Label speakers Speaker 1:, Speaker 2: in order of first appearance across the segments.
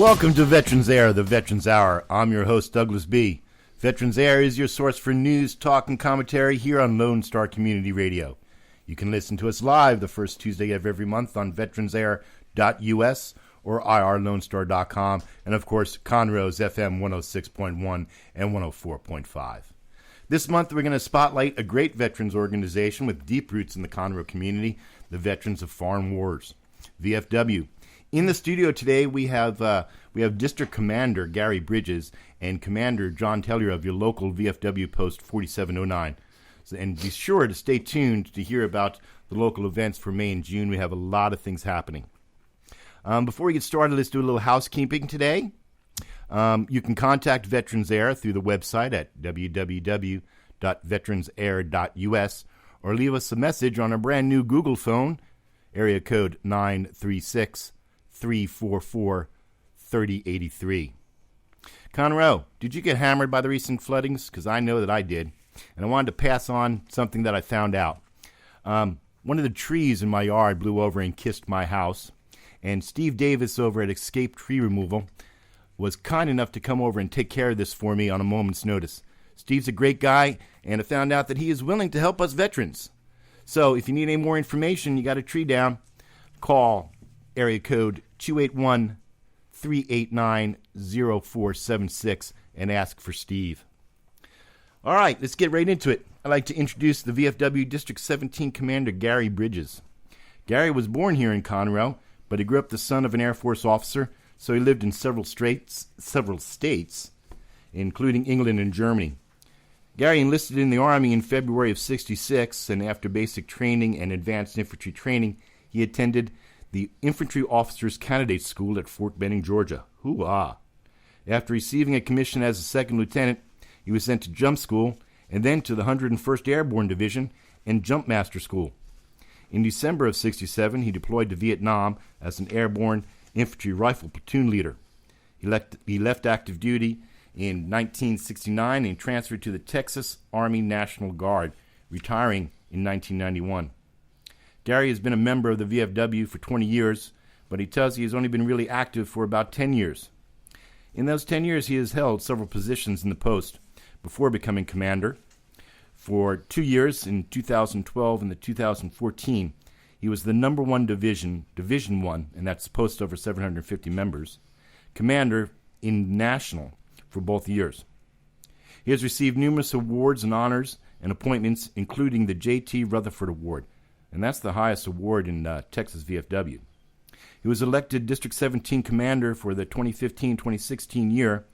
Speaker 1: Welcome to Veterans Air, the Veterans Hour. I'm your host, Douglas B. Veterans Air is your source for news, talk, and commentary here on Lone Star Community Radio. You can listen to us live the first Tuesday of every month on VeteransAir.us or irlonestar.com, and of course, Conroe's FM 106.1 and 104.5. This month, we're going to spotlight a great veterans organization with deep roots in the Conroe community, the Veterans of Foreign Wars, VFW. In the studio today, we have District Commander Gary Bridges and Commander John Taylor of your local VFW Post 4709. And be sure to stay tuned to hear about the local events for May and June. We have a lot of things happening. Before we get started, let's do a little housekeeping today. You can contact Veterans Air through the website at www.VeteransAir.us or leave us a message on our brand new Google phone, area code 936-344-3083. Conroe, did you get hammered by the recent floodings? Because I know that I did. And I wanted to pass on something that I found out. One of the trees in my yard blew over and kissed my house. And Steve Davis over at Escape Tree Removal was kind enough to come over and take care of this for me on a moment's notice. Steve's a great guy, and I found out that he is willing to help us veterans. So if you need any more information, you got a tree down, call area code 281-389-0476 and ask for Steve. All right, let's get right into it. I'd like to introduce the VFW District 17 Commander Gary Bridges. Gary was born here in Conroe, but he grew up the son of an Air Force officer, so he lived in several states, including England and Germany. Gary enlisted in the Army in February of '66, and after basic training and advanced infantry training, he attended the Infantry Officers Candidate School at Fort Benning, Georgia. Hoo-ah! After receiving a commission as a second lieutenant, he was sent to jump school and then to the 101st Airborne Division and Jump Master School. In December of '67, he deployed to Vietnam as an airborne infantry rifle platoon leader. He left active duty in 1969 and transferred to the Texas Army National Guard, retiring in 1991. Gary has been a member of the VFW for 20 years, but he tells he has only been really active for about 10 years. In those 10 years, he has held several positions in the post before becoming commander. For 2 years, in 2012 and 2014, he was the number one Division 1, and that's post over 750 members, commander in national for both years. He has received numerous awards and honors and appointments, including the J.T. Rutherford Award, and that's the highest award in Texas VFW. He was elected District 17 Commander for the 2015-2016 year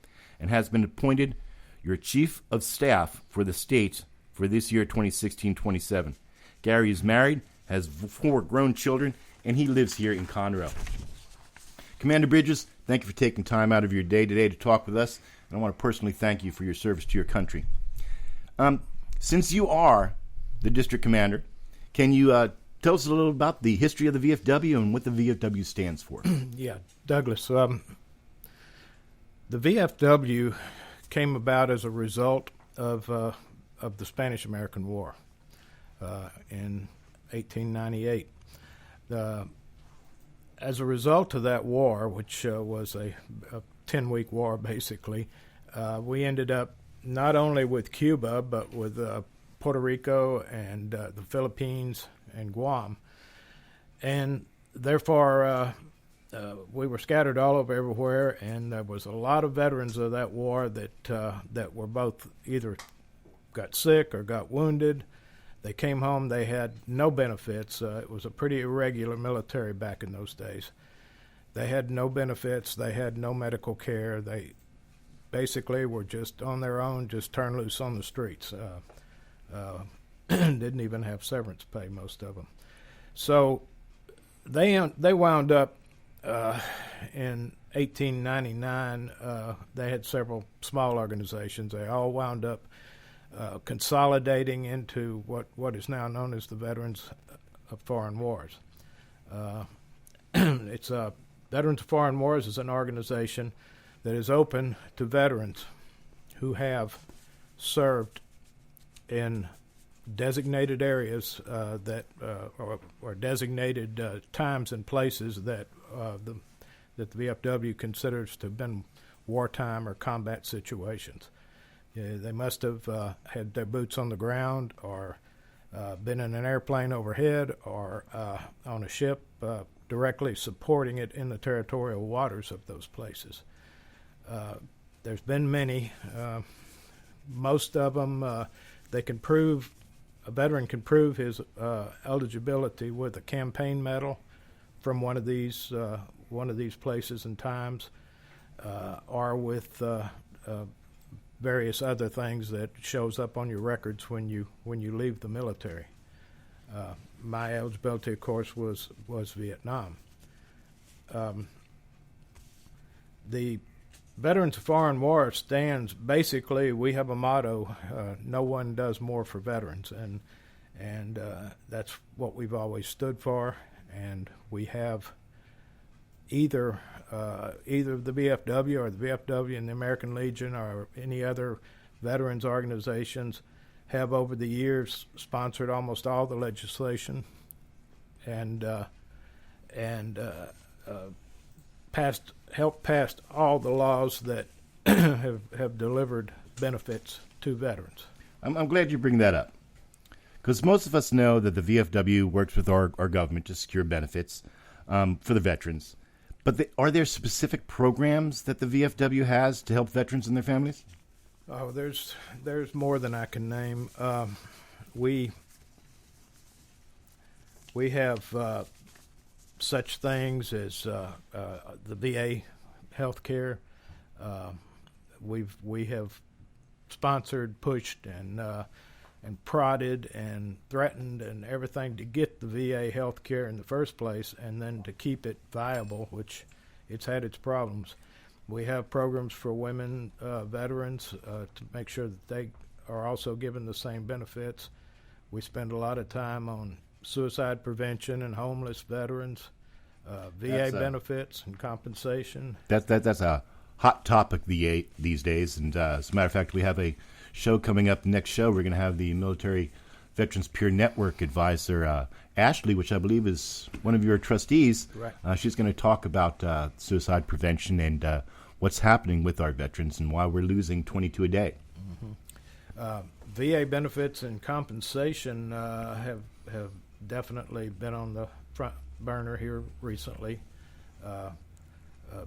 Speaker 1: and has been appointed your Chief of Staff for the state for this year, 2016-27. Gary is married, has 4 grown children, and he lives here in Conroe. Commander Bridges, thank you for taking time out of your day today to talk with us, and I want to personally thank you for your service to your country. Since you are the District Commander, can you tell us a little about the history of the VFW and what the VFW stands for?
Speaker 2: Yeah, Douglas, the VFW came about as a result of the Spanish-American War in 1898. As a result of that war, which was a 10-week war basically, we ended up not only with Cuba but with Puerto Rico and the Philippines and Guam. And therefore, we were scattered all over everywhere, and there was a lot of veterans of that war that were both either got sick or got wounded. They came home, they had no benefits. It was a pretty irregular military back in those days. They had no benefits, they had no medical care. They basically were just on their own, just turned loose on the streets. Didn't even have severance pay, most of them. So they wound up in 1899. They had several small organizations. They all wound up consolidating into what is now known as the Veterans of Foreign Wars. It's Veterans of Foreign Wars is an organization that is open to veterans who have served in designated areas or designated times and places that that the VFW considers to have been wartime or combat situations. They must have had their boots on the ground, or been in an airplane overhead, or on a ship directly supporting it in the territorial waters of those places. There's been many. Most of them, a veteran can prove his eligibility with a campaign medal from one of these places and times, or with various other things that shows up on your records when you leave the military. My eligibility, of course, was Vietnam. The Veterans of Foreign War stands, basically, we have a motto, no one does more for veterans, and that's what we've always stood for. And we have either the VFW or the VFW and the American Legion or any other veterans organizations have over the years sponsored almost all the legislation and helped pass all the laws that have delivered benefits to veterans.
Speaker 1: I'm glad you bring that up, because most of us know that the VFW works with our government to secure benefits for the veterans. But are there specific programs that the VFW has to help veterans and their families?
Speaker 2: Oh, there's more than I can name. We have such things as the VA healthcare. We have sponsored, pushed, and prodded and threatened and everything to get the VA health care in the first place, and then to keep it viable, which it's had its problems. We have programs for women veterans to make sure that they are also given the same benefits. We spend a lot of time on suicide prevention and homeless veterans, VA benefits and compensation.
Speaker 1: That's a hot topic these days, and as a matter of fact, we have a show coming up. Next show, we're going to have the Military Veterans Peer Network advisor, Ashley, which I believe is one of your trustees.
Speaker 2: Right.
Speaker 1: She's going to talk about suicide prevention and what's happening with our veterans and why we're losing 22 a day.
Speaker 2: Mm-hmm. VA benefits and compensation have definitely been on the front burner here recently.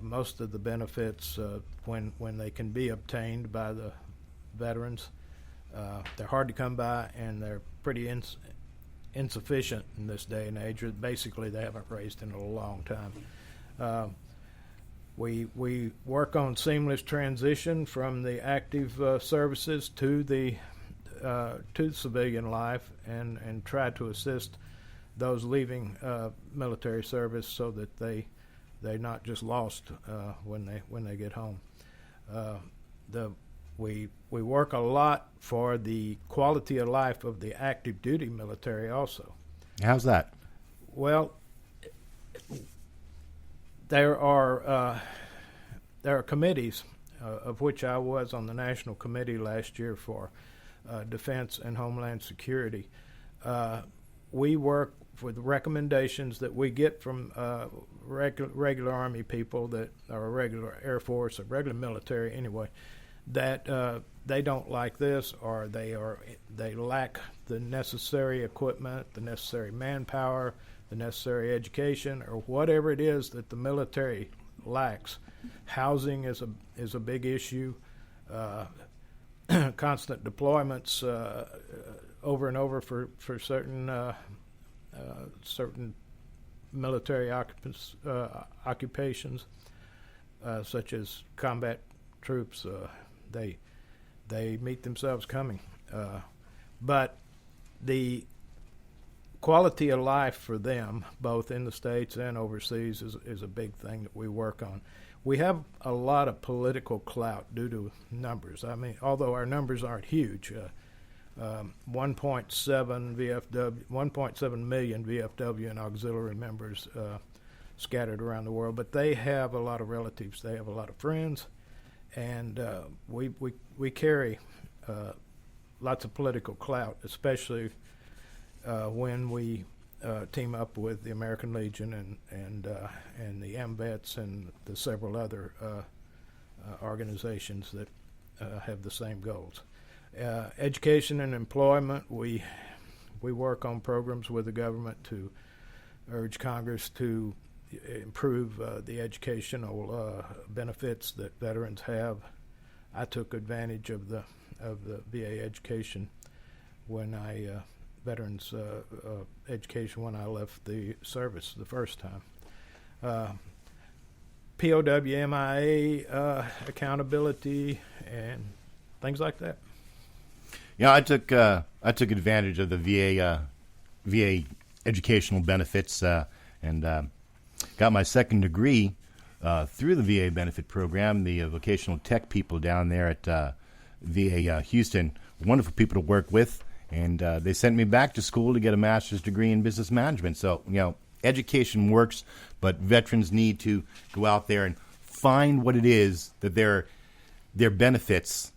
Speaker 2: Most of the benefits, when they can be obtained by the veterans, they're hard to come by, and they're pretty insufficient in this day and age. Basically, they haven't raised in a long time. We work on seamless transition from the active services to civilian life, and try to assist those leaving military service so that they're not just lost when they get home. We work a lot for the quality of life of the active duty military also.
Speaker 1: How's that?
Speaker 2: Well, there are committees, of which I was on the national committee last year for defense and homeland security. We work with recommendations that we get from regular Army people that are regular Air Force or regular military anyway, that they don't like this, or they lack the necessary equipment, the necessary manpower, the necessary education, or whatever it is that the military lacks. Housing is a big issue. Constant deployments over and over for certain military occupations, such as combat troops. They meet themselves coming, but the quality of life for them, both in the States and overseas, is a big thing that we work on. We have a lot of political clout due to numbers. I mean, although our numbers aren't huge, 1.7 million VFW and auxiliary members scattered around the world, but they have a lot of relatives. They have a lot of friends, and we carry lots of political clout, especially when we team up with the American Legion and the AMVETS and the several other organizations that have the same goals. Education and employment, we work on programs with the government to urge Congress to improve the educational benefits that veterans have. I took advantage of the VA education when veterans education when I left the service the first time. POW, MIA, accountability, and things like that.
Speaker 1: Yeah, I took advantage of the VA educational benefits and got my second degree through the VA benefit program. The vocational tech people down there at VA Houston, wonderful people to work with, and they sent me back to school to get a master's degree in business management. So, education works, but veterans need to go out there and find what it is that their benefits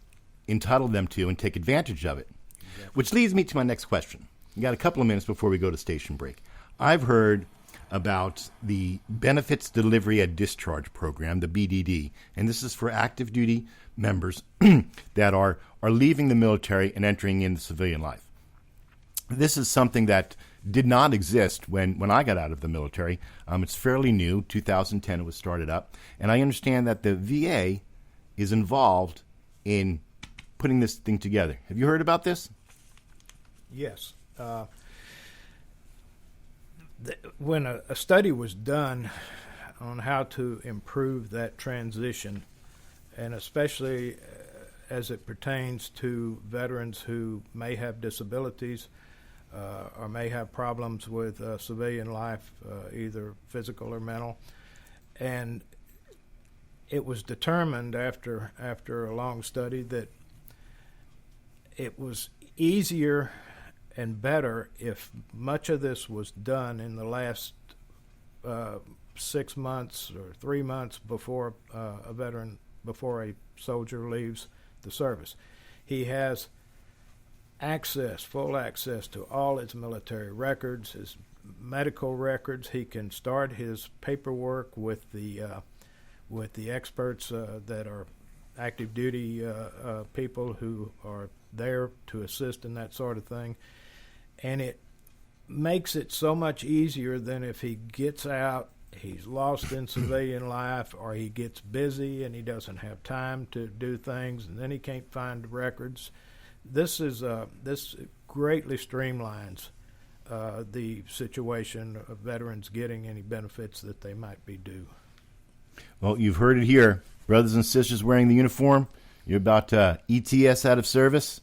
Speaker 1: entitle them to and take advantage of it. Exactly. Which leads me to my next question. You got a couple of minutes before we go to station break. I've heard about the Benefits Delivery at Discharge program, the BDD, and this is for active duty members that are leaving the military and entering into civilian life. This is something that did not exist when I got out of the military. It's fairly new. 2010 it was started up. And I understand that the VA is involved in putting this thing together. Have you heard about this?
Speaker 2: Yes. When a study was done on how to improve that transition, and especially as it pertains to veterans who may have disabilities or may have problems with civilian life, either physical or mental, and it was determined after a long study that it was easier and better if much of this was done in the last 6 months or 3 months before before a soldier leaves the service. He has full access to all his military records, his medical records. He can start his paperwork with the experts that are active duty people who are there to assist in that sort of thing. And it makes it so much easier than if he gets out, he's lost in civilian life, or he gets busy and he doesn't have time to do things, and then he can't find records. This greatly streamlines the situation of veterans getting any benefits that they might be due.
Speaker 1: Well, you've heard it here. Brothers and sisters wearing the uniform, you're about to ETS out of service.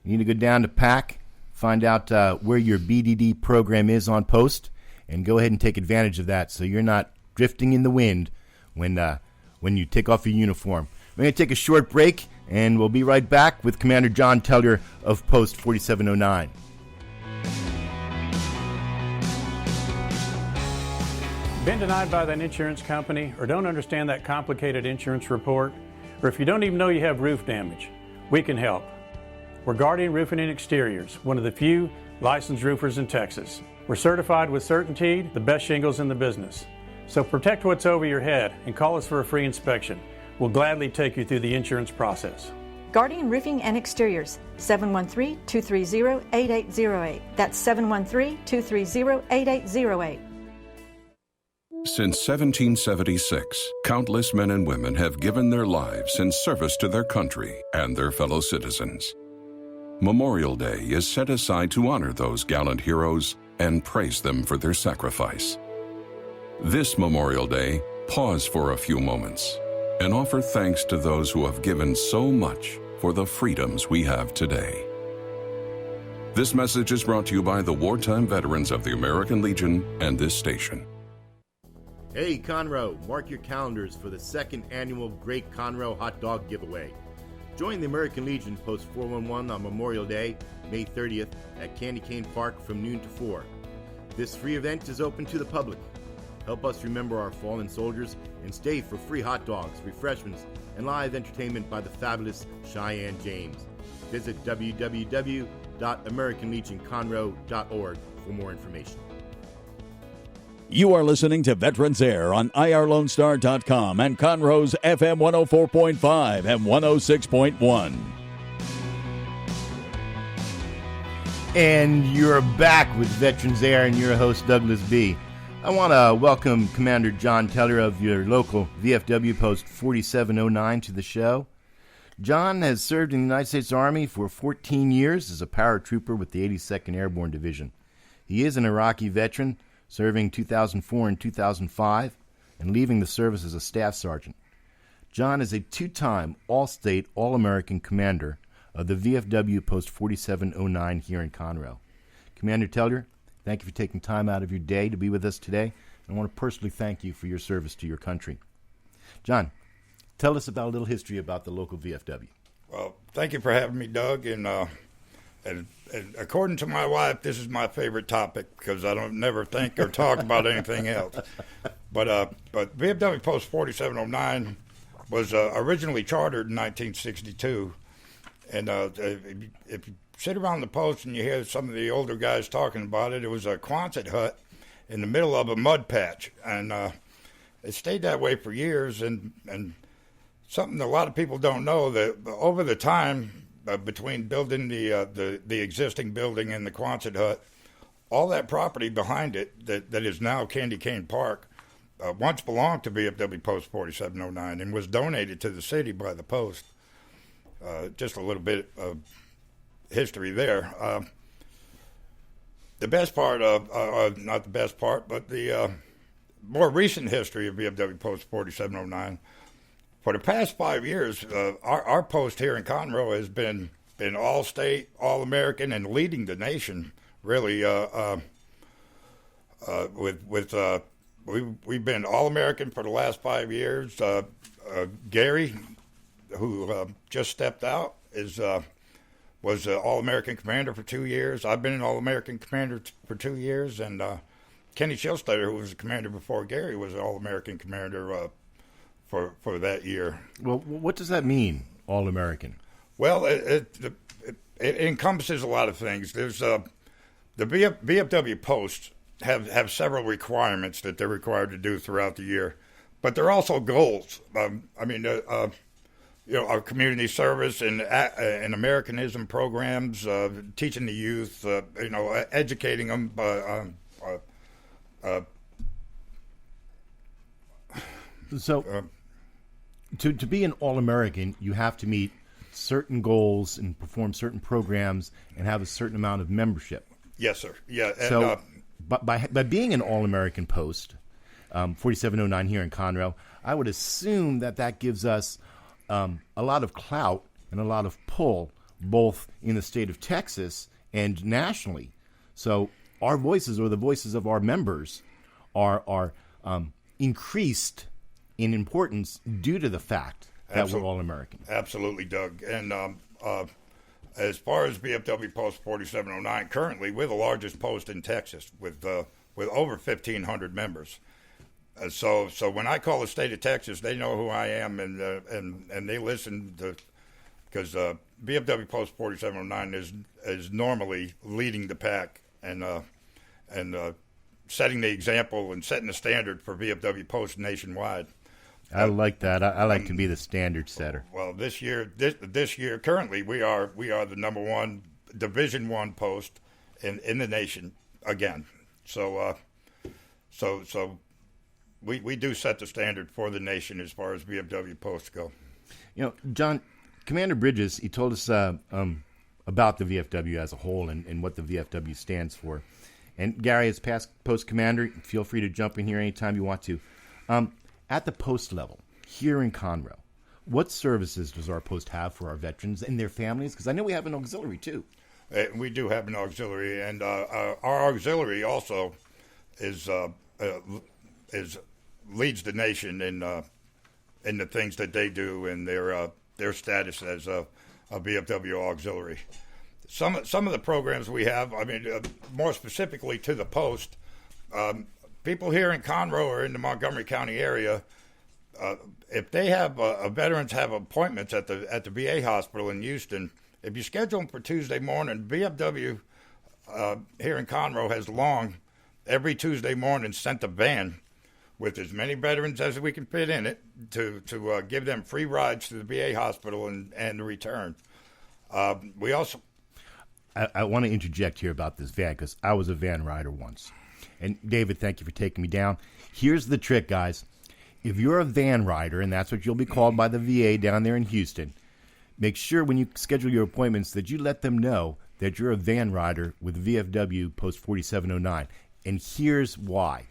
Speaker 1: You need to go down to PAC, find out where your BDD program is on post, and go ahead and take advantage of that so you're not drifting in the wind when you take off your uniform. We're going to take a short break, and we'll be right back with Commander John Teller of Post 4709.
Speaker 3: Been denied by that insurance company, or don't understand that complicated insurance report, or if you don't even know you have roof damage, we can help. We're Guardian Roofing and Exteriors, one of the few licensed roofers in Texas. We're certified with certainty, the best shingles in the business. So protect what's over your head and call us for a free inspection. We'll gladly take you through the insurance process.
Speaker 4: Guardian Roofing and Exteriors, 713-230-8808. That's 713-230-8808.
Speaker 5: Since 1776, countless men and women have given their lives in service to their country and their fellow citizens. Memorial Day is set aside to honor those gallant heroes and praise them for their sacrifice. This Memorial Day, pause for a few moments and offer thanks to those who have given so much for the freedoms we have today. This message is brought to you by the wartime veterans of the American Legion and this station.
Speaker 1: Hey, Conroe, mark your calendars for the second annual Great Conroe Hot Dog Giveaway. Join the American Legion Post 411 on Memorial Day, May 30th, at Candy Cane Park from noon to 4. This free event is open to the public. Help us remember our fallen soldiers and stay for free hot dogs, refreshments, and live entertainment by the fabulous Cheyenne James. Visit www.americanlegionconroe.org for more information.
Speaker 6: You are listening to Veterans Air on IRLoneStar.com and Conroe's FM 104.5 and 106.1.
Speaker 1: And you're back with Veterans Air and your host, Douglas B. I want to welcome Commander John Teller of your local VFW Post 4709 to the show. John has served in the United States Army for 14 years as a paratrooper with the 82nd Airborne Division. He is an Iraqi veteran, serving 2004 and 2005, and leaving the service as a staff sergeant. John is a two-time All-State, All-American commander of the VFW Post 4709 here in Conroe. Commander Teller, thank you for taking time out of your day to be with us today. I want to personally thank you for your service to your country. John, tell us about a little history about the local VFW.
Speaker 7: Well, thank you for having me, Doug. And according to my wife, this is my favorite topic because I don't never think or talk about anything else. But VFW Post 4709 was originally chartered in 1962. And if you sit around the post and you hear some of the older guys talking about it, it was a Quonset hut in the middle of a mud patch. And it stayed that way for years. And something that a lot of people don't know, that over the time between building the existing building and the Quonset hut, all that property behind it that is now Candy Cane Park once belonged to VFW Post 4709 and was donated to the city by the post. Just a little bit of history there. The best part of, not the best part, but the more recent history of VFW Post 4709, for the past 5 years, our post here in Conroe has been all-state, all-American, and leading the nation, really. We've been all-American for the last 5 years. Gary, who just stepped out, was an All-American Commander for 2 years. I've been an All-American Commander for 2 years, and Kenny Schilstader, who was a commander before Gary, was an All-American Commander for that year.
Speaker 1: Well, what does that mean, All-American?
Speaker 7: Well, it encompasses a lot of things. There's the VFW posts have several requirements that they're required to do throughout the year, but they're also goals. Our community service and Americanism programs, teaching the youth, educating them.
Speaker 1: To be an All-American, you have to meet certain goals and perform certain programs and have a certain amount of membership.
Speaker 7: Yes, sir. Yeah. And,
Speaker 1: so, by being an All-American post, 4709 here in Conroe, I would assume that gives us a lot of clout and a lot of pull, both in the state of Texas and nationally. So our voices, or the voices of our members, are increased in importance due to the fact that we're all American.
Speaker 7: Absolutely, Doug. And as far as VFW Post 4709, currently we're the largest post in Texas with over 1,500 members. So when I call the state of Texas, they know who I am, and they listen to, because VFW Post 4709 is normally leading the pack and setting the example and setting the standard for VFW Post nationwide.
Speaker 1: I like that. I like to be the standard setter.
Speaker 7: Well, this year, currently we are the number one Division I post in the nation again. So we do set the standard for the nation as far as VFW posts go.
Speaker 1: John, Commander Bridges, he told us about the VFW as a whole and what the VFW stands for. And Gary, as past post commander, feel free to jump in here anytime you want to. At the post level, here in Conroe, what services does our post have for our veterans and their families? Because I know we have an auxiliary, too.
Speaker 7: We do have an auxiliary, and our auxiliary also is leads the nation in the things that they do and their status as a VFW auxiliary. Some of the programs we have, more specifically to the post, people here in Conroe or in the Montgomery County area, if they have veterans have appointments at the VA hospital in Houston, if you schedule them for Tuesday morning, VFW here in Conroe has long every Tuesday morning sent a van with as many veterans as we can fit in it to give them free rides to the VA hospital and return. We also...
Speaker 1: I want to interject here about this van because I was a van rider once. And David, thank you for taking me down. Here's the trick, guys. If you're a van rider, and that's what you'll be called by the VA down there in Houston, make sure when you schedule your appointments that you let them know that you're a van rider with VFW Post 4709. And here's why.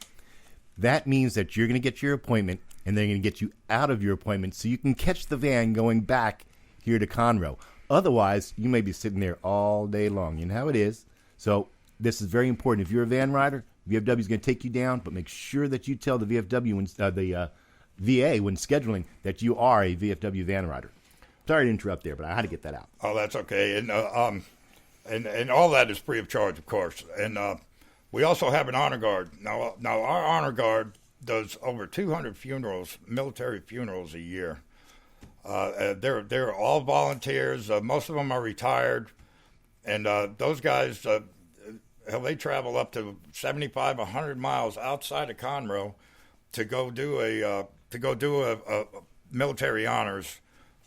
Speaker 1: That means that you're going to get your appointment, and they're going to get you out of your appointment so you can catch the van going back here to Conroe. Otherwise, you may be sitting there all day long. You know how it is. So this is very important. If you're a van rider, VFW is going to take you down, but make sure that you tell the VFW, the VA, when scheduling, that you are a VFW van rider. Sorry to interrupt there, but I had to get that out.
Speaker 7: Oh, that's okay. And all that is free of charge, of course. And we also have an honor guard. Now our honor guard does over 200 funerals, military funerals a year. They're all volunteers. Most of them are retired, and those guys, they travel up to 75, 100 miles outside of Conroe to go do a military honors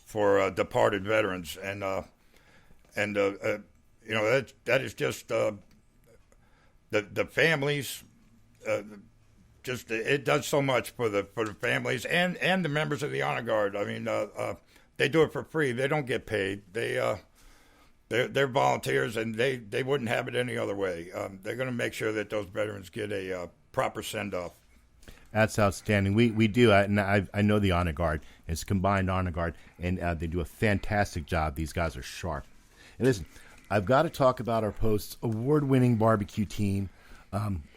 Speaker 7: for departed veterans, and that is just the families. Just it does so much for the families and the members of the honor guard. I mean, they do it for free. They don't get paid. They're volunteers, and they wouldn't have it any other way. They're going to make sure that those veterans get a proper send off.
Speaker 1: That's outstanding. We do, and I know the honor guard. It's combined honor guard, and they do a fantastic job. These guys are sharp. And listen, I've got to talk about our Post's award-winning barbecue team.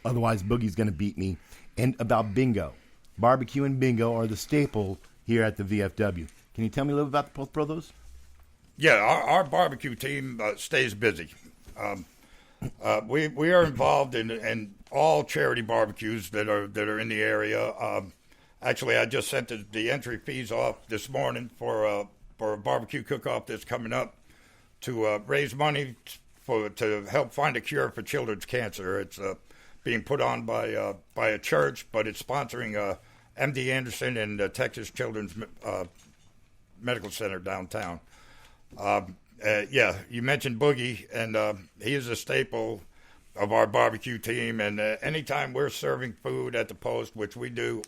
Speaker 1: Otherwise, Boogie's going to beat me. And about bingo. Barbecue and bingo are the staple here at the VFW. Can you tell me a little about both brothers?
Speaker 7: Yeah, our barbecue team stays busy. We are involved in all charity barbecues that are in the area. Actually, I just sent the entry fees off this morning for a barbecue cook-off that's coming up to raise money to help find a cure for children's cancer. It's being put on by a church, but it's sponsoring MD Anderson and Texas Children's Medical Center downtown. You mentioned Boogie, and he is a staple of our barbecue team. And anytime we're serving food at the Post, which we do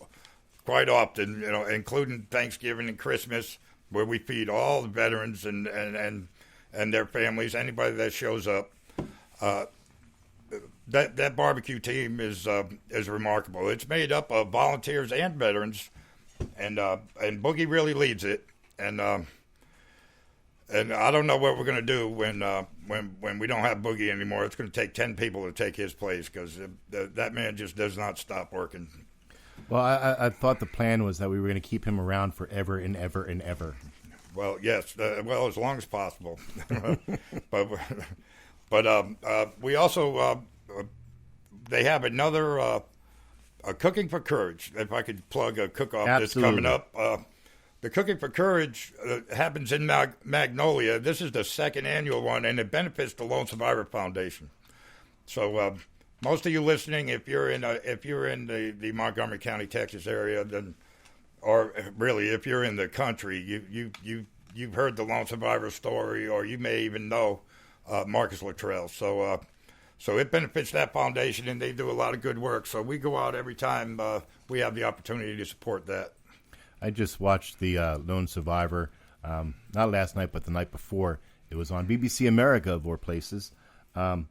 Speaker 7: quite often, including Thanksgiving and Christmas, where we feed all the veterans and their families, anybody that shows up. That barbecue team is remarkable. It's made up of volunteers and veterans, and Boogie really leads it. And I don't know what we're going to do when we don't have Boogie anymore. It's going to take 10 people to take his place because that man just does not stop working.
Speaker 1: Well, I thought the plan was that we were going to keep him around forever and ever and ever.
Speaker 7: Well, yes, as long as possible. but we also. They have another Cooking for Courage. If I could plug a cook-off that's coming up. The Cooking for Courage happens in Magnolia. This is the second annual one, and it benefits the Lone Survivor Foundation. So most of you listening, if you're in the Montgomery County, Texas area, then, or really if you're in the country, you've heard the Lone Survivor story, or you may even know Marcus Luttrell. So it benefits that foundation, and they do a lot of good work. So we go out every time we have the opportunity to support that.
Speaker 1: I just watched the Lone Survivor, not last night, but the night before. It was on BBC America, of all places, and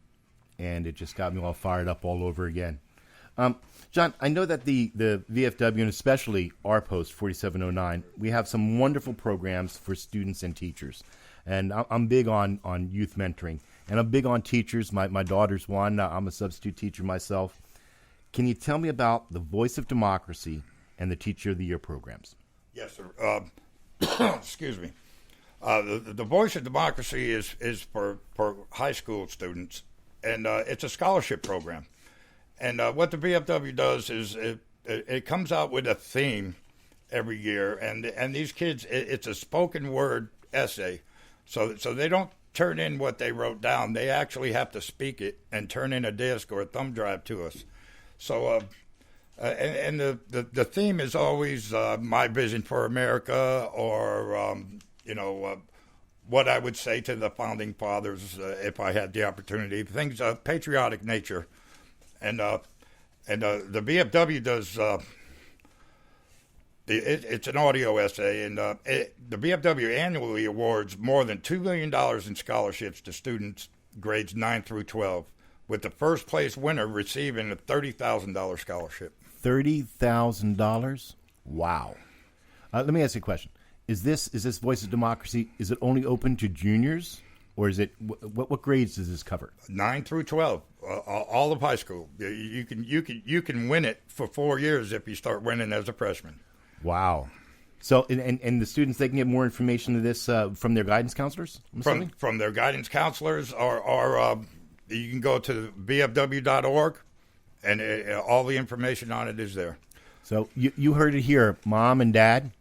Speaker 1: it just got me all fired up all over again. John, I know that the VFW, and especially our Post 4709, we have some wonderful programs for students and teachers. And I'm big on youth mentoring. And I'm big on teachers. My daughter's one. I'm a substitute teacher myself. Can you tell me about the Voice of Democracy and the Teacher of the Year programs?
Speaker 7: Yes, sir. Excuse me. The Voice of Democracy is for high school students, and it's a scholarship program. And what the VFW does is it comes out with a theme every year, and these kids, it's a spoken word essay. So they don't turn in what they wrote down. They actually have to speak it and turn in a disc or a thumb drive to us. So, and the theme is always my vision for America, or what I would say to the founding fathers if I had the opportunity. Things of patriotic nature, and the VFW does. It's an audio essay, and the VFW annually awards more than $2 million in scholarships to students grades 9 through 12, with the first place winner receiving a $30,000 scholarship.
Speaker 1: $30,000? Wow. Let me ask you a question. Is this Voice of Democracy, is it only open to juniors, or is it what grades does this cover?
Speaker 7: 9 through 12, all of high school. You can win it for 4 years if you start winning as a freshman.
Speaker 1: Wow. So and the students, they can get more information to this from their guidance counselors?
Speaker 7: From their guidance counselors, or you can go to VFW.org, and all the information on it is there.
Speaker 1: So you heard it here, Mom and Dad.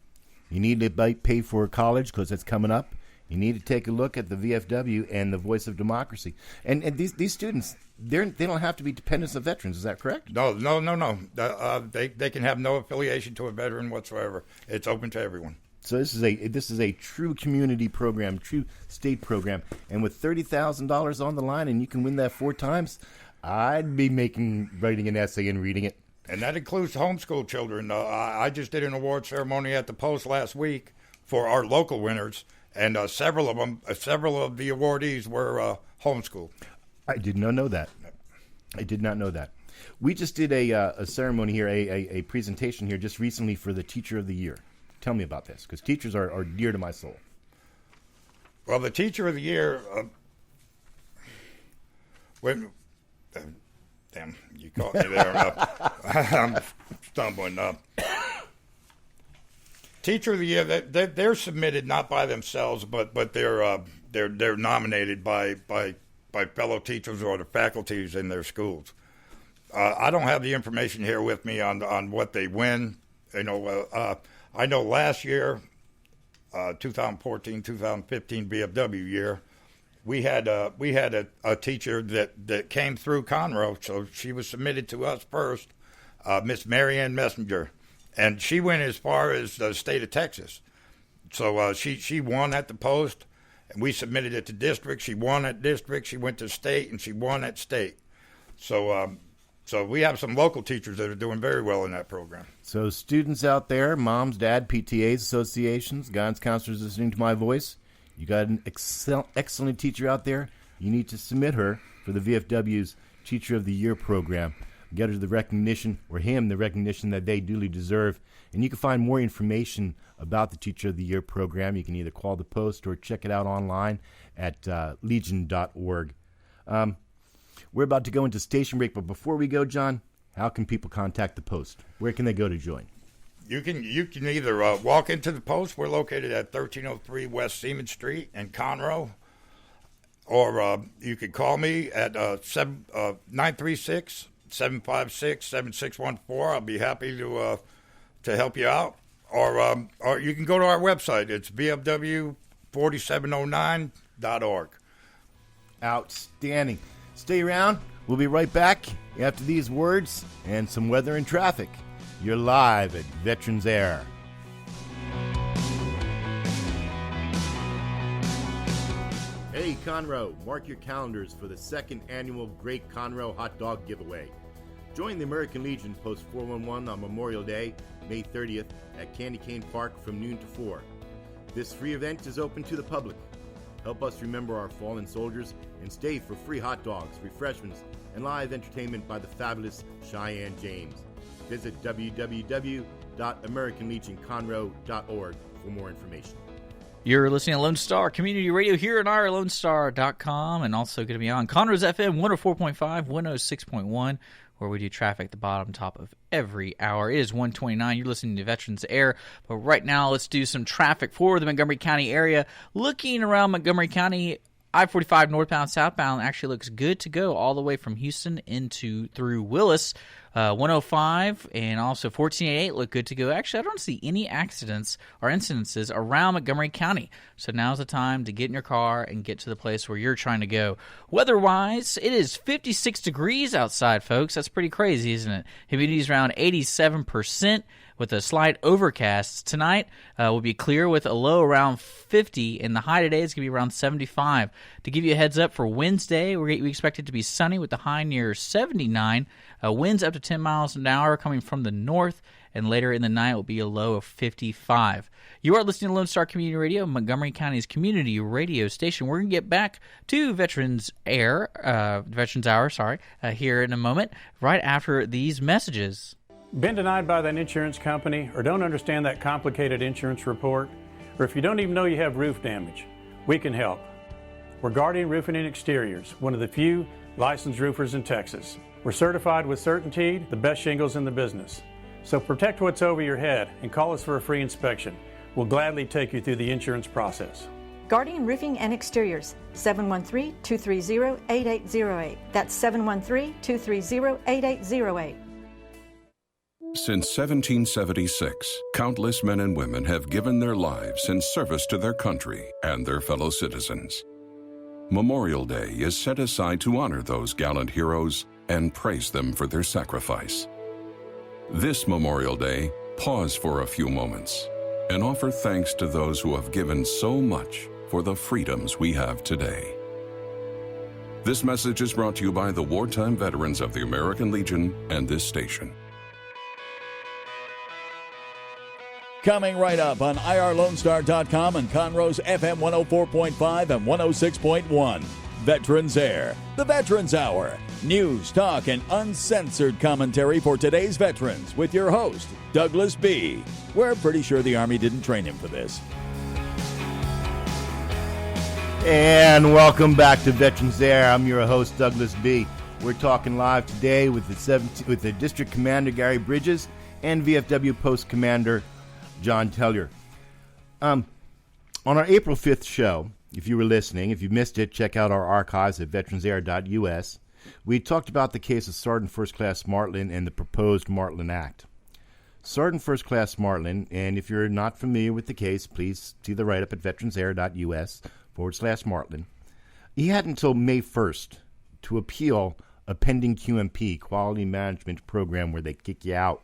Speaker 1: You need to pay for college because it's coming up. You need to take a look at the VFW and the Voice of Democracy. And these students, they don't have to be dependents of veterans. Is that correct?
Speaker 7: No. They can have no affiliation to a veteran whatsoever. It's open to everyone.
Speaker 1: So this is a true community program, true state program. And with $30,000 on the line, and you can win that 4 times, I'd be writing an essay and reading it.
Speaker 7: And that includes homeschool children. I just did an award ceremony at the Post last week for our local winners, and several of the awardees were homeschooled.
Speaker 1: I did not know that. We just did a ceremony here, a presentation here just recently for the Teacher of the Year. Tell me about this, because teachers are dear to my soul.
Speaker 7: Well, the Teacher of the Year, damn, you caught me there. I'm stumbling up. Teacher of the Year, they're submitted not by themselves, but they're nominated by fellow teachers or the faculties in their schools. I don't have the information here with me on what they win. I know last year, 2014, 2015 VFW year, we had a teacher that came through Conroe, so she was submitted to us first, Miss Marianne Messenger, and she went as far as the state of Texas. So she won at the Post, and we submitted it to district. She won at district. She went to state, and she won at state. So we have some local teachers that are doing very well in that program.
Speaker 1: So students out there, moms, dad, PTAs, associations, guidance counselors listening to my voice, you got an excellent teacher out there. You need to submit her for the VFW's Teacher of the Year program. Get her the recognition, or him the recognition that they duly deserve. And you can find more information about the Teacher of the Year program. You can either call the Post or check it out online at legion.org. We're about to go into station break, but before we go, John, how can people contact the Post? Where can they go to join?
Speaker 7: You can either walk into the Post. We're located at 1303 West Seaman Street in Conroe, or you can call me at 936-756-7614. I'll be happy to help you out. Or you can go to our website. It's VFW4709.org.
Speaker 1: Outstanding. Stay around. We'll be right back after these words and some weather and traffic. You're live at Veterans Air. Hey, Conroe, mark your calendars for the 2nd annual Great Conroe Hot Dog Giveaway. Join the American Legion Post 411 on Memorial Day, May 30th, at Candy Cane Park from noon to 4. This free event is open to the public. Help us remember our fallen soldiers and stay for free hot dogs, refreshments, and live entertainment by the fabulous Cheyenne James. Visit www.americanlegionconroe.org for more information.
Speaker 8: You're listening to Lone Star Community Radio here on OurLoneStar.com, and also going to be on Conroe's FM 104.5, 106.1, where we do traffic at the bottom top of every hour. It is 1:29. You're listening to Veterans Air. But right now, let's do some traffic for the Montgomery County area. Looking around Montgomery County, I-45 northbound, southbound actually looks good to go all the way from Houston through Willis. 105 and also 1488 look good to go. Actually, I don't see any accidents or incidences around Montgomery County. So now's the time to get in your car and get to the place where you're trying to go. Weather-wise, it is 56 degrees outside, folks. That's pretty crazy, isn't it? Humidity is around 87%. With a slight overcast. Tonight will be clear with a low around 50, and the high today is going to be around 75. To give you a heads up for Wednesday, we expect it to be sunny with the high near 79. Winds up to 10 miles an hour coming from the north, and later in the night will be a low of 55. You are listening to Lone Star Community Radio, Montgomery County's community radio station. We're going to get back to Veterans Hour, here in a moment, right after these messages.
Speaker 3: Been denied by that insurance company or don't understand that complicated insurance report? Or if you don't even know you have roof damage, we can help. We're Guardian Roofing and Exteriors, one of the few licensed roofers in Texas. We're certified with certainty, the best shingles in the business. So protect what's over your head and call us for a free inspection. We'll gladly take you through the insurance process.
Speaker 4: Guardian Roofing and Exteriors, 713-230-8808. That's 713-230-8808.
Speaker 5: Since 1776, countless men and women have given their lives in service to their country and their fellow citizens. Memorial Day is set aside to honor those gallant heroes and praise them for their sacrifice. This Memorial Day, pause for a few moments and offer thanks to those who have given so much for the freedoms we have today. This message is brought to you by the wartime veterans of the American Legion and this station.
Speaker 6: Coming right up on IRLoneStar.com and Conroe's FM 104.5 and 106.1. Veterans Air, the Veterans Hour. News, talk, and uncensored commentary for today's veterans with your host, Douglas B. We're pretty sure the Army didn't train him for this.
Speaker 1: And welcome back to Veterans Air. I'm your host, Douglas B. We're talking live today with the District Commander, Gary Bridges, and VFW Post Commander, John Tellier. On our April 5th show, if you were listening, if you missed it, check out our archives at VeteransAir.us. We talked about the case of Sergeant First Class Martlin and the proposed Martlin Act. Sergeant First Class Martlin, and if you're not familiar with the case, please see the write-up at VeteransAir.us/Martlin. He had until May 1st to appeal a pending QMP, Quality Management Program, where they kick you out.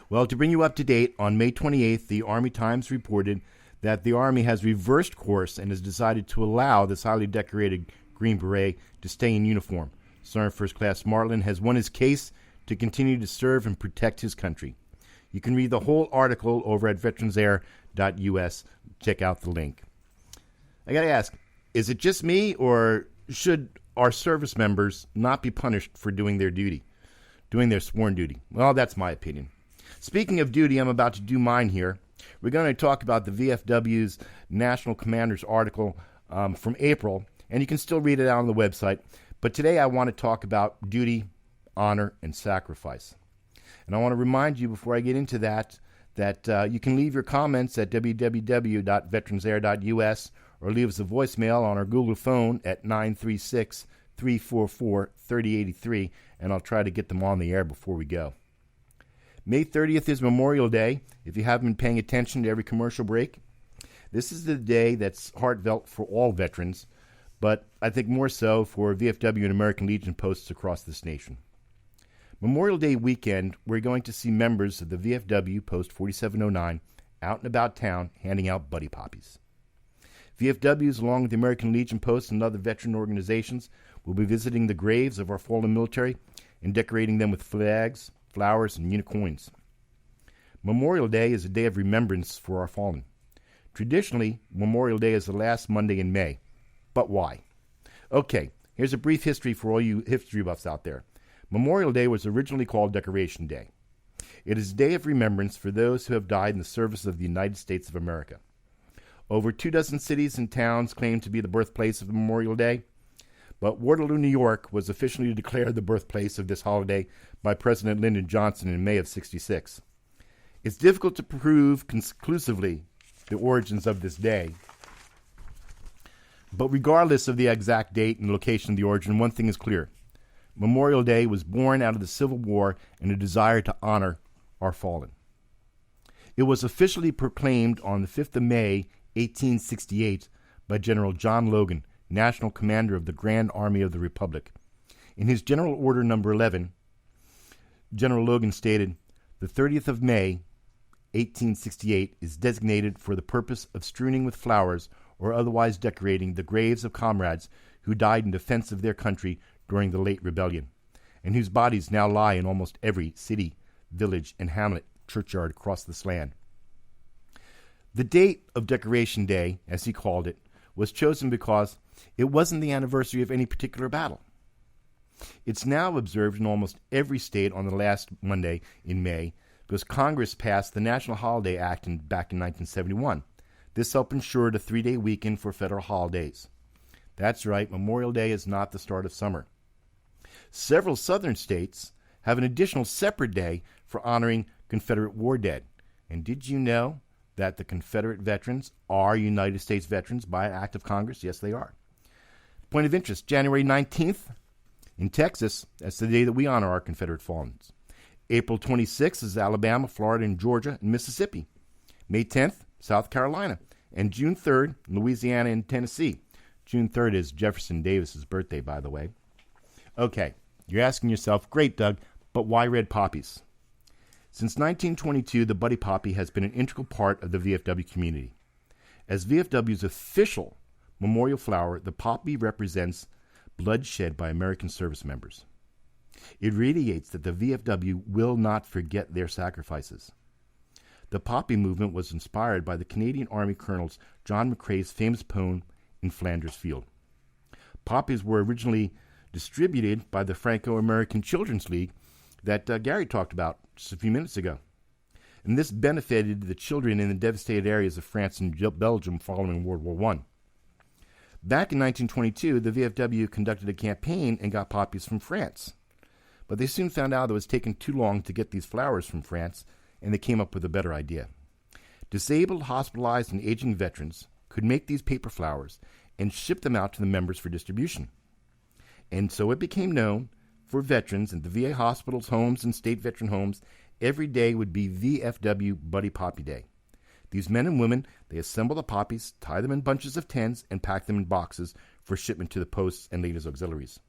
Speaker 1: Well, to bring you up to date, on May 28th, the Army Times reported that the Army has reversed course and has decided to allow this highly decorated Green Beret to stay in uniform. Sergeant First Class Martlin has won his case to continue to serve and protect his country. You can read the whole article over at VeteransAir.us. Check out the link. I got to ask, is it just me, or should our service members not be punished for doing their duty, doing their sworn duty? Well, that's my opinion. Speaking of duty, I'm about to do mine here. We're going to talk about the VFW's National Commanders article from April, and you can still read it out on the website. But today I want to talk about duty, honor, and sacrifice. And I want to remind you before I get into that you can leave your comments at www.VeteransAir.us or leave us a voicemail on our Google phone at 936-344-3083, and I'll try to get them on the air before we go. May 30th is Memorial Day. If you haven't been paying attention to every commercial break, this is the day that's heartfelt for all veterans, but I think more so for VFW and American Legion posts across this nation. Memorial Day weekend, we're going to see members of the VFW Post 4709 out and about town handing out buddy poppies. VFWs, along with the American Legion Post and other veteran organizations, will be visiting the graves of our fallen military and decorating them with flags, flowers, and unicorns. Memorial Day is a day of remembrance for our fallen. Traditionally, Memorial Day is the last Monday in May. But why? Okay, here's a brief history for all you history buffs out there. Memorial Day was originally called Decoration Day. It is a day of remembrance for those who have died in the service of the United States of America. Over 24 cities and towns claim to be the birthplace of Memorial Day, but Waterloo, New York was officially declared the birthplace of this holiday by President Lyndon Johnson in May of '66. It's difficult to prove conclusively the origins of this day, but regardless of the exact date and location of the origin, one thing is clear. Memorial Day was born out of the Civil War and a desire to honor our fallen. It was officially proclaimed on the 5th of May, 1868, by General John Logan, National Commander of the Grand Army of the Republic. In his General Order Number 11, General Logan stated, "The 30th of May, 1868, is designated for the purpose of strewing with flowers or otherwise decorating the graves of comrades who died in defense of their country during the late rebellion, and whose bodies now lie in almost every city, village, and hamlet churchyard across this land." The date of Decoration Day, as he called it, was chosen because it wasn't the anniversary of any particular battle. It's now observed in almost every state on the last Monday in May because Congress passed the National Holiday Act back in 1971. This helped ensure a 3-day weekend for federal holidays. That's right, Memorial Day is not the start of summer. Several southern states have an additional separate day for honoring Confederate war dead. And did you know that the Confederate veterans are United States veterans by an act of Congress? Yes, they are. Point of interest, January 19th in Texas, that's the day that we honor our Confederate fallen. April 26th is Alabama, Florida, and Georgia, and Mississippi. May 10th, South Carolina. And June 3rd, Louisiana and Tennessee. June 3rd is Jefferson Davis's birthday, by the way. Okay, you're asking yourself, great, Doug, but why red poppies? Since 1922, the buddy poppy has been an integral part of the VFW community. As VFW's official memorial flower, the poppy represents blood shed by American service members. It radiates that the VFW will not forget their sacrifices. The poppy movement was inspired by the Canadian Army Colonel John McCrae's famous poem in Flanders Field. Poppies were originally distributed by the Franco-American Children's League that Gary talked about just a few minutes ago. And this benefited the children in the devastated areas of France and Belgium following World War I. Back in 1922, the VFW conducted a campaign and got poppies from France. But they soon found out it was taking too long to get these flowers from France, and they came up with a better idea. Disabled, hospitalized, and aging veterans could make these paper flowers and ship them out to the members for distribution. And so it became known for veterans in the VA hospitals, homes, and state veteran homes, every day would be VFW Buddy Poppy Day. These men and women, they assemble the poppies, tie them in bunches of 10s, and pack them in boxes for shipment to the posts and ladies' auxiliaries.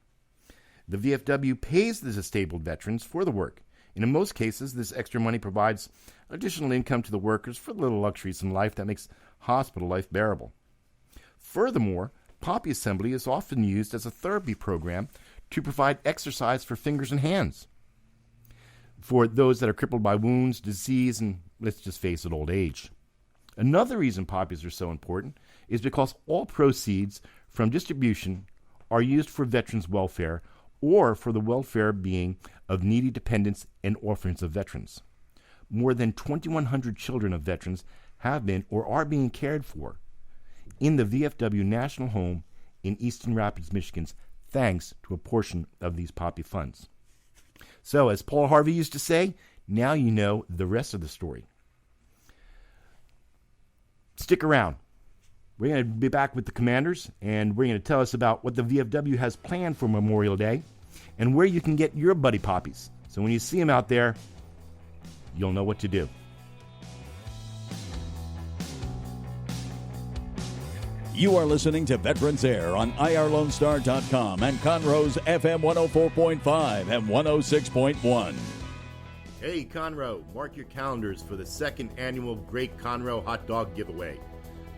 Speaker 1: The VFW pays the disabled veterans for the work, and in most cases, this extra money provides additional income to the workers for the little luxuries in life that makes hospital life bearable. Furthermore, poppy assembly is often used as a therapy program to provide exercise for fingers and hands for those that are crippled by wounds, disease, and let's just face it, old age. Another reason poppies are so important is because all proceeds from distribution are used for veterans' welfare or for the welfare being of needy dependents and orphans of veterans. More than 2,100 children of veterans have been or are being cared for in the VFW National Home in Easton Rapids, Michigan, thanks to a portion of these poppy funds. So, as Paul Harvey used to say, now you know the rest of the story. Stick around. We're going to be back with the commanders, and we're going to tell us about what the VFW has planned for Memorial Day and where you can get your buddy poppies. So when you see them out there, you'll know what to do.
Speaker 6: You are listening to Veterans Air on IRLoneStar.com and Conroe's FM 104.5 and 106.1.
Speaker 1: Hey, Conroe, mark your calendars for the second annual Great Conroe Hot Dog Giveaway.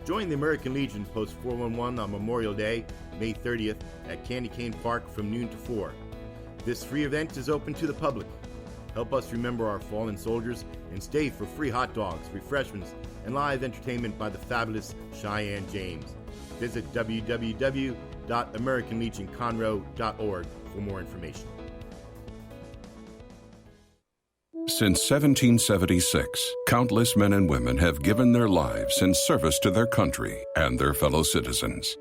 Speaker 1: Join the American Legion Post 411 on Memorial Day, May 30th, at Candy Cane Park from noon to 4. This free event is open to the public. Help us remember our fallen soldiers and stay for free hot dogs, refreshments, and live entertainment by the fabulous Cheyenne James. Visit www.AmericanLegionConroe.org for more information.
Speaker 5: Since 1776, countless men and women have given their lives in service to their country and their fellow citizens.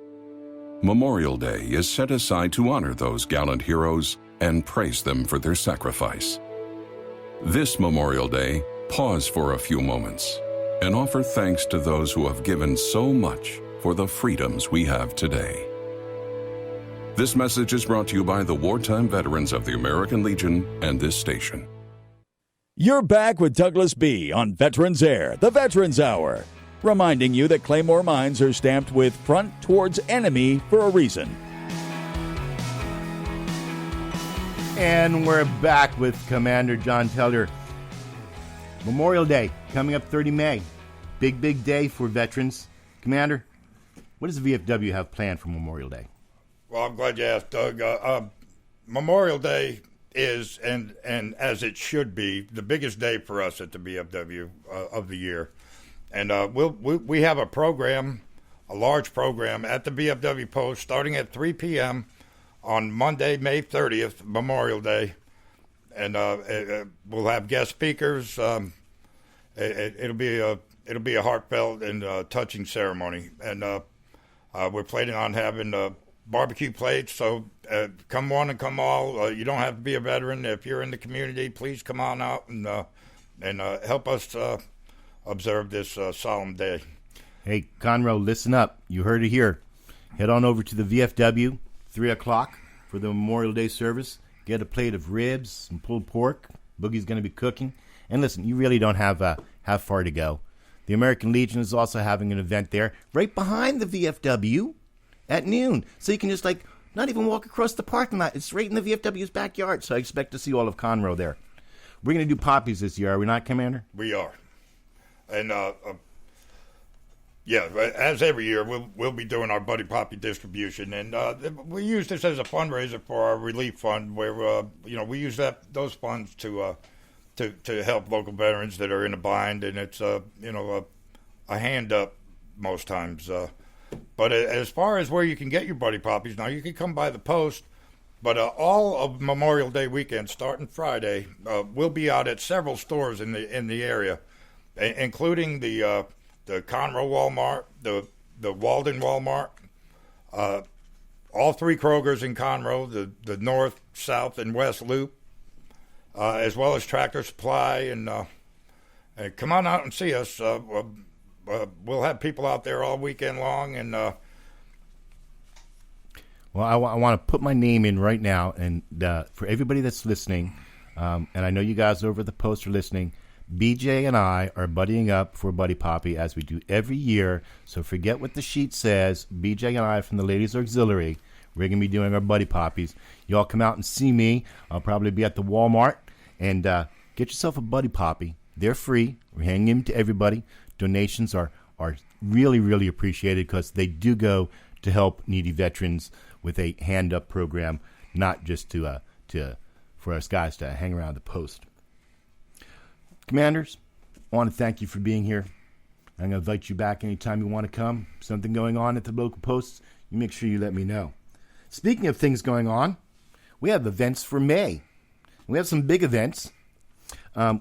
Speaker 5: Memorial Day is set aside to honor those gallant heroes and praise them for their sacrifice. This Memorial Day, pause for a few moments and offer thanks to those who have given so much for the freedoms we have today. This message is brought to you by the wartime veterans of the American Legion and this station.
Speaker 6: You're back with Douglas B. on Veterans Air, the Veterans Hour, reminding you that Claymore mines are stamped with front towards enemy for a reason.
Speaker 1: And we're back with Commander John Teller. Memorial Day coming up 30 May. Big day for veterans. Commander, what does the VFW have planned for Memorial Day?
Speaker 7: Well, I'm glad you asked, Doug. Memorial Day is, and as it should be, the biggest day for us at the VFW of the year. And we have a program, a large program at the VFW Post starting at 3 p.m. on Monday, May 30th, Memorial Day. And we'll have guest speakers. It'll be a heartfelt and touching ceremony. And we're planning on having barbecue plates, so come one and come all. You don't have to be a veteran. If you're in the community, please come on out and help us observe this solemn day.
Speaker 1: Hey, Conroe, listen up. You heard it here. Head on over to the VFW, 3 o'clock for the Memorial Day service. Get a plate of ribs, some pulled pork. Boogie's going to be cooking. And listen, you really don't have far to go. The American Legion is also having an event there right behind the VFW at noon. So you can just, not even walk across the parking lot. It's right in the VFW's backyard. So I expect to see all of Conroe there. We're going to do poppies this year, are we not, Commander?
Speaker 7: We are. And, as every year, we'll be doing our Buddy Poppy distribution. And we use this as a fundraiser for our relief fund where, we use those funds to help local veterans that are in a bind. And it's, a hand up most times. But as far as where you can get your Buddy Poppies, now you can come by the post, but all of Memorial Day weekend, starting Friday, we'll be out at several stores in the area, including the Conroe Walmart, the Walden Walmart, all three Krogers in Conroe, the north, south, and west loop, as well as Tractor Supply, and come on out and see us. We'll have people out there all weekend long, and
Speaker 1: well, I want to put my name in right now, and for everybody that's listening, and I know you guys over at the post are listening, BJ and I are buddying up for Buddy Poppy as we do every year, so forget what the sheet says. BJ and I from the Ladies Auxiliary, we're going to be doing our Buddy Poppies. Y'all come out and see me. I'll probably be at the Walmart, and get yourself a Buddy Poppy. They're free. We're handing them to everybody. Donations are really, really appreciated because they do go to help needy veterans with a hand-up program, not just for us guys to hang around the post. Commanders, I want to thank you for being here. I'm going to invite you back anytime you want to come. Something going on at the local posts, you make sure you let me know. Speaking of things going on, we have events for May. We have some big events.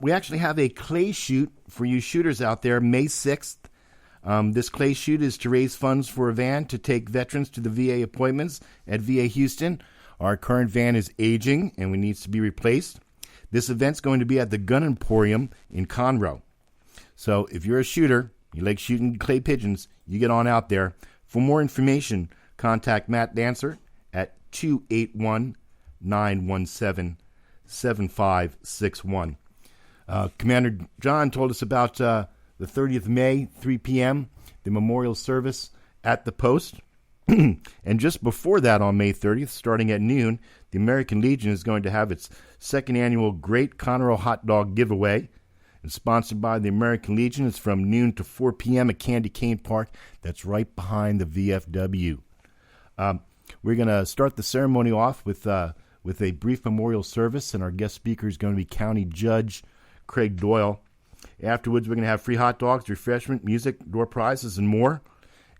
Speaker 1: We actually have a clay shoot for you shooters out there, May 6th. This clay shoot is to raise funds for a van to take veterans to the VA appointments at VA Houston. Our current van is aging and needs to be replaced. This event's going to be at the Gun Emporium in Conroe. So if you're a shooter, you like shooting clay pigeons, you get on out there. For more information, contact Matt Dancer at 281-917-7561. Commander John told us about the 30th of May, 3 p.m., the memorial service at the post. And just before that, on May 30th, starting at noon, the American Legion is going to have its second annual Great Conroe Hot Dog Giveaway. It's sponsored by the American Legion. It's from noon to 4 p.m. at Candy Cane Park. That's right behind the VFW. We're going to start the ceremony off with a brief memorial service, and our guest speaker is going to be County Judge Craig Doyle. Afterwards, we're going to have free hot dogs, refreshment, music, door prizes, and more.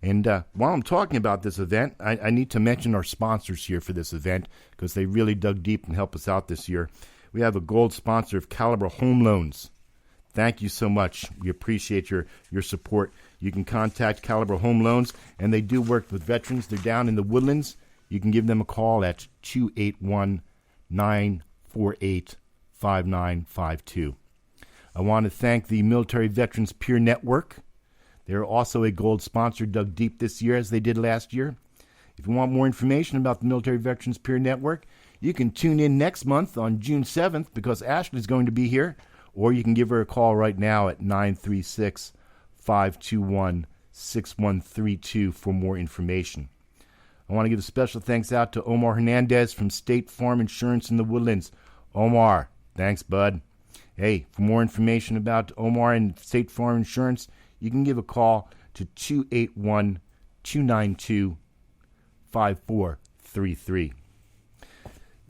Speaker 1: And while I'm talking about this event, I need to mention our sponsors here for this event because they really dug deep and helped us out this year. We have a gold sponsor of Caliber Home Loans. Thank you so much. We appreciate your support. You can contact Caliber Home Loans, and they do work with veterans. They're down in the Woodlands. You can give them a call at 281-948-5952. I want to thank the Military Veterans Peer Network. They're also a gold sponsor, dug deep this year as they did last year. If you want more information about the Military Veterans Peer Network, you can tune in next month on June 7th because Ashley's going to be here, or you can give her a call right now at 936-521-6132 for more information. I want to give a special thanks out to Omar Hernandez from State Farm Insurance in the Woodlands. Omar, thanks, bud. Hey, for more information about Omar and State Farm Insurance, you can give a call to 281-292-5433.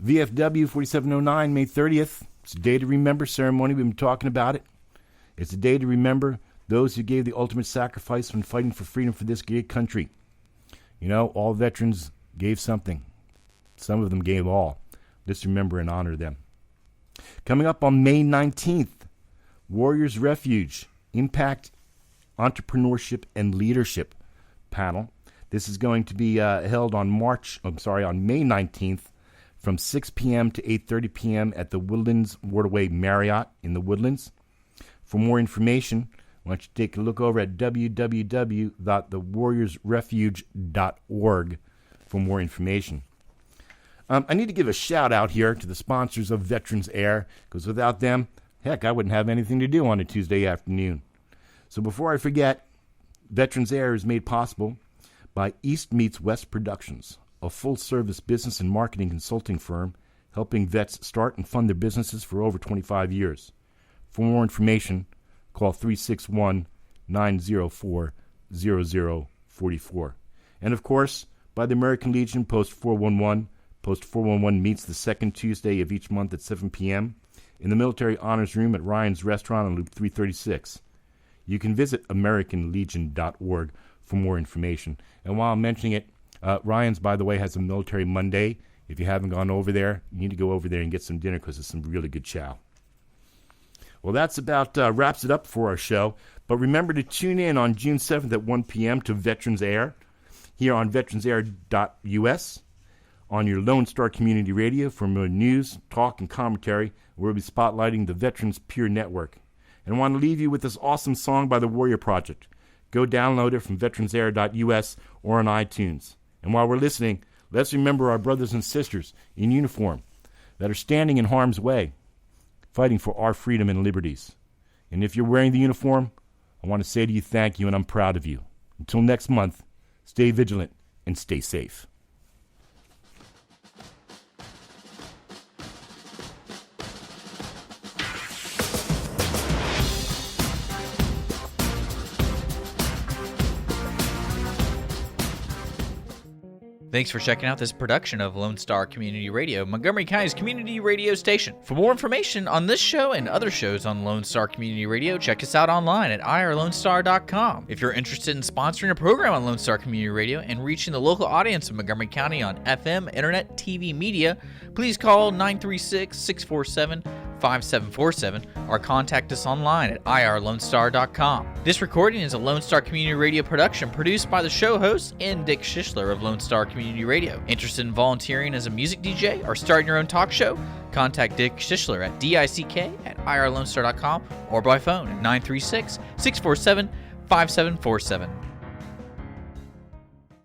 Speaker 1: VFW 4709, May 30th. It's a day to remember ceremony. We've been talking about it. It's a day to remember those who gave the ultimate sacrifice when fighting for freedom for this great country. You know, all veterans gave something. Some of them gave all. Let's remember and honor them. Coming up on May 19th, Warriors Refuge, Impact, Entrepreneurship, and Leadership panel. This is going to be held on May 19th from 6 p.m. to 8:30 p.m. at the Woodlands Waterway Marriott in the Woodlands. For more information, why don't you take a look over at www.thewarriorsrefuge.org for more information. I need to give a shout-out here to the sponsors of Veterans Air, because without them, heck, I wouldn't have anything to do on a Tuesday afternoon. So before I forget, Veterans Air is made possible by East Meets West Productions, a full-service business and marketing consulting firm helping vets start and fund their businesses for over 25 years. For more information, call 361-904-0044. And, of course, by the American Legion, Post 411. Post 411 meets the second Tuesday of each month at 7 p.m. in the Military Honors Room at Ryan's Restaurant on Loop 336. You can visit AmericanLegion.org for more information. And while I'm mentioning it, Ryan's, by the way, has a Military Monday. If you haven't gone over there, you need to go over there and get some dinner because it's some really good chow. Well, that's about wraps it up for our show. But remember to tune in on June 7th at 1 p.m. to Veterans Air here on VeteransAir.us on your Lone Star Community Radio for more news, talk, and commentary. We'll be spotlighting the Veterans Peer Network. And I want to leave you with this awesome song by the Warrior Project. Go download it from VeteransAir.us or on iTunes. And while we're listening, let's remember our brothers and sisters in uniform that are standing in harm's way, fighting for our freedom and liberties. And if you're wearing the uniform, I want to say to you thank you, and I'm proud of you. Until next month, stay vigilant and stay safe.
Speaker 8: Thanks for checking out this production of Lone Star Community Radio, Montgomery County's community radio station. For more information on this show and other shows on Lone Star Community Radio, check us out online at irlonestar.com. If you're interested in sponsoring a program on Lone Star Community Radio and reaching the local audience of Montgomery County on FM, internet, TV, media, please call 936-647-5747 or contact us online at irlonestar.com. This recording is a Lone Star Community Radio production produced by the show host and Dick Schishler of Lone Star Community Radio. Interested in volunteering as a music DJ or starting your own talk show? Contact Dick Schishler at dick@irlonestar.com or by phone at 936-647-5747.